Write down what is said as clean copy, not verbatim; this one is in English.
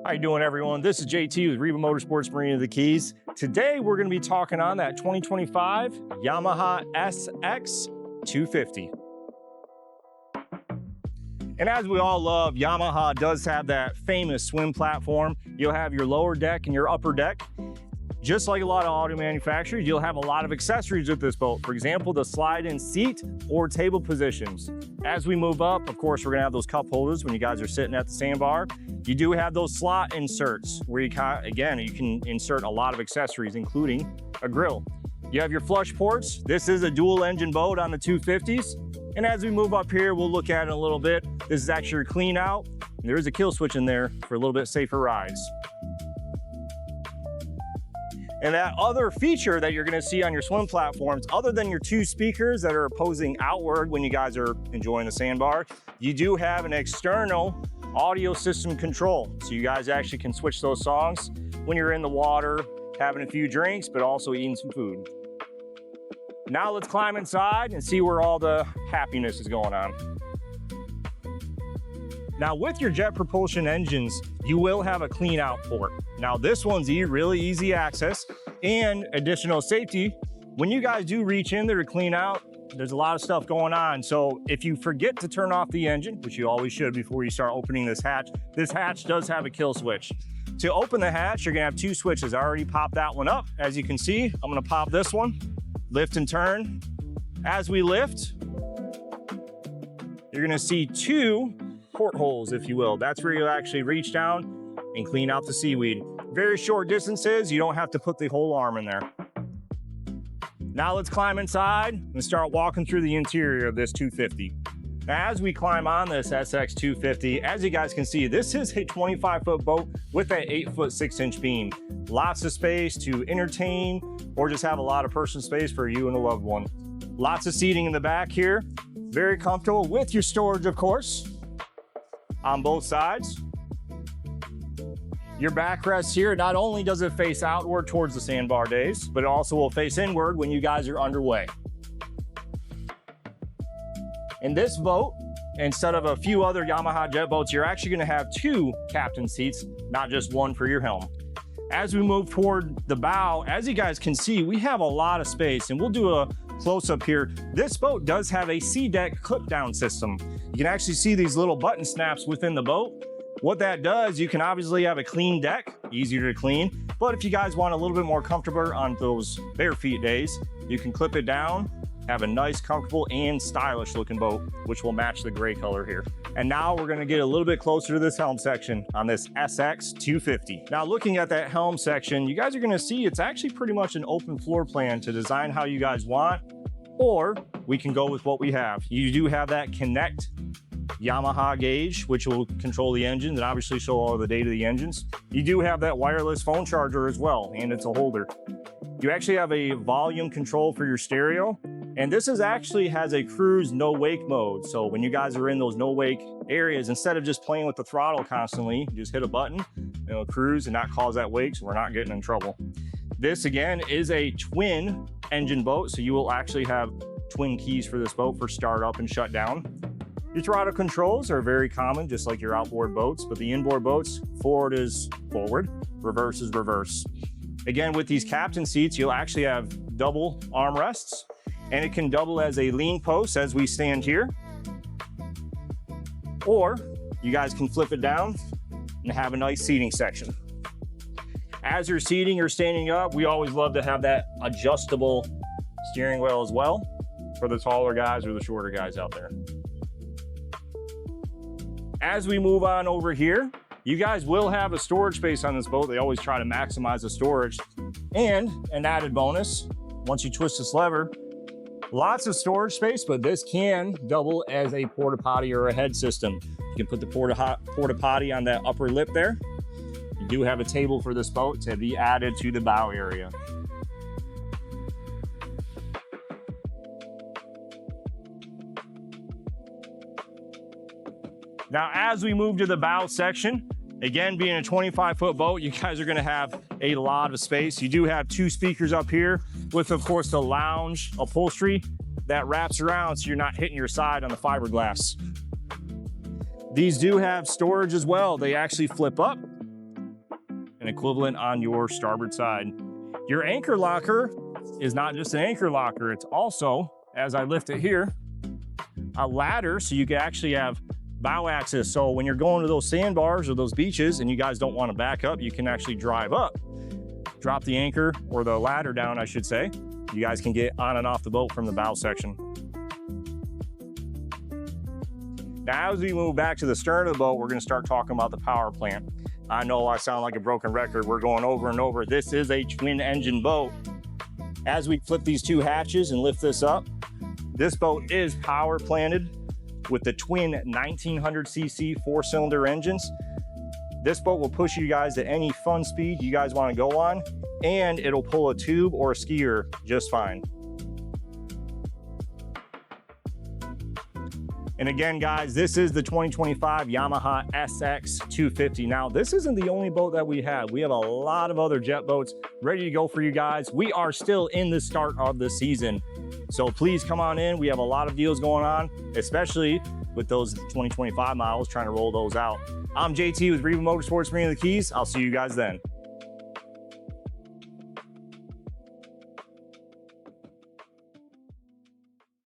How you doing, everyone? This is JT with RIVA Motorsports Marina of the Keys. Today, we're going to be talking on that 2025 Yamaha SX250. And as we all love, Yamaha does have that famous swim platform. You'll have your lower deck and your upper deck. Just like a lot of auto manufacturers, you'll have a lot of accessories with this boat. For example, the slide-in seat or table positions. As we move up, of course, we're gonna have those cup holders when you guys are sitting at the sandbar. You do have those slot inserts where you can insert a lot of accessories, including a grill. You have your flush ports. This is a dual engine boat on the 250s. And as we move up here, we'll look at it in a little bit. This is actually your clean out. And there is a kill switch in there for a little bit safer rides. And that other feature that you're gonna see on your swim platforms, other than your two speakers that are opposing outward when you guys are enjoying the sandbar, you do have an external audio system control. So you guys actually can switch those songs when you're in the water, having a few drinks, but also eating some food. Now let's climb inside and see where all the happiness is going on. Now with your jet propulsion engines, you will have a clean out port. Now this one's really easy access and additional safety. When you guys do reach in there to clean out, there's a lot of stuff going on. So if you forget to turn off the engine, which you always should before you start opening this hatch does have a kill switch. To open the hatch, you're gonna have two switches. I already popped that one up. As you can see, I'm gonna pop this one, lift and turn. As we lift, you're gonna see two portholes, if you will. That's where you'll actually reach down and clean out the seaweed. Very short distances, you don't have to put the whole arm in there. Now let's climb inside and start walking through the interior of this 250. Now, as we climb on this SX250, as you guys can see, this is a 25-foot boat with an 8-foot 6-inch beam. Lots of space to entertain or just have a lot of personal space for you and a loved one. Lots of seating in the back here. Very comfortable with your storage, of course, on both sides. Your backrest here, not only does it face outward towards the sandbar days, but it also will face inward when you guys are underway. In this boat, instead of a few other Yamaha jet boats, you're actually gonna have two captain seats, not just one for your helm. As we move toward the bow, as you guys can see, we have a lot of space, and we'll do a close-up here. This boat does have a C-deck clip-down system. You can actually see these little button snaps within the boat. What that does, you can obviously have a clean deck, easier to clean, but if you guys want a little bit more comfortable on those bare feet days, you can clip it down, have a nice, comfortable, and stylish looking boat, which will match the gray color here. And now we're gonna get a little bit closer to this helm section on this SX250. Now looking at that helm section, you guys are gonna see it's actually pretty much an open floor plan to design how you guys want, or we can go with what we have. You do have that Connect Yamaha gauge, which will control the engines and obviously show all the data of the engines. You do have that wireless phone charger as well, and it's a holder. You actually have a volume control for your stereo, and this actually has a cruise no wake mode. So when you guys are in those no wake areas, instead of just playing with the throttle constantly, you just hit a button, it'll cruise and not cause that wake, so we're not getting in trouble. This again is a twin engine boat, so you will actually have twin keys for this boat for start up and shut down. Your throttle controls are very common, just like your outboard boats, but the inboard boats, forward is forward, reverse is reverse. Again, with these captain seats, you'll actually have double armrests, and it can double as a lean post as we stand here. Or you guys can flip it down and have a nice seating section. As you're seating or standing up, we always love to have that adjustable steering wheel as well for the taller guys or the shorter guys out there. As we move on over here, you guys will have a storage space on this boat. They always try to maximize the storage. And an added bonus, once you twist this lever, lots of storage space, but this can double as a porta potty or a head system. You can put the porta potty on that upper lip there. You do have a table for this boat to be added to the bow area. Now, as we move to the bow section, again, being a 25-foot boat, you guys are gonna have a lot of space. You do have two speakers up here with, of course, the lounge upholstery that wraps around so you're not hitting your side on the fiberglass. These do have storage as well. They actually flip up an equivalent on your starboard side. Your anchor locker is not just an anchor locker, it's also, as I lift it here, a ladder, so you can actually have bow access. So when you're going to those sandbars or those beaches and you guys don't want to back up, you can actually drive up, drop the anchor or the ladder down, I should say. You guys can get on and off the boat from the bow section. Now, as we move back to the stern of the boat, we're going to start talking about the power plant. I know I sound like a broken record. We're going over and over. This is a twin engine boat. As we flip these two hatches and lift this up, this boat is power planted with the twin 1900cc 4-cylinder engines. This boat will push you guys at any fun speed you guys want to go on, and it'll pull a tube or a skier just fine. And again, guys, this is the 2025 Yamaha SX250. Now, this isn't the only boat that we have. We have a lot of other jet boats ready to go for you guys. We are still in the start of the season, so please come on in. We have a lot of deals going on, especially with those 2025 models, trying to roll those out. I'm JT with RIVA Motorsports, bringing the keys. I'll see you guys then.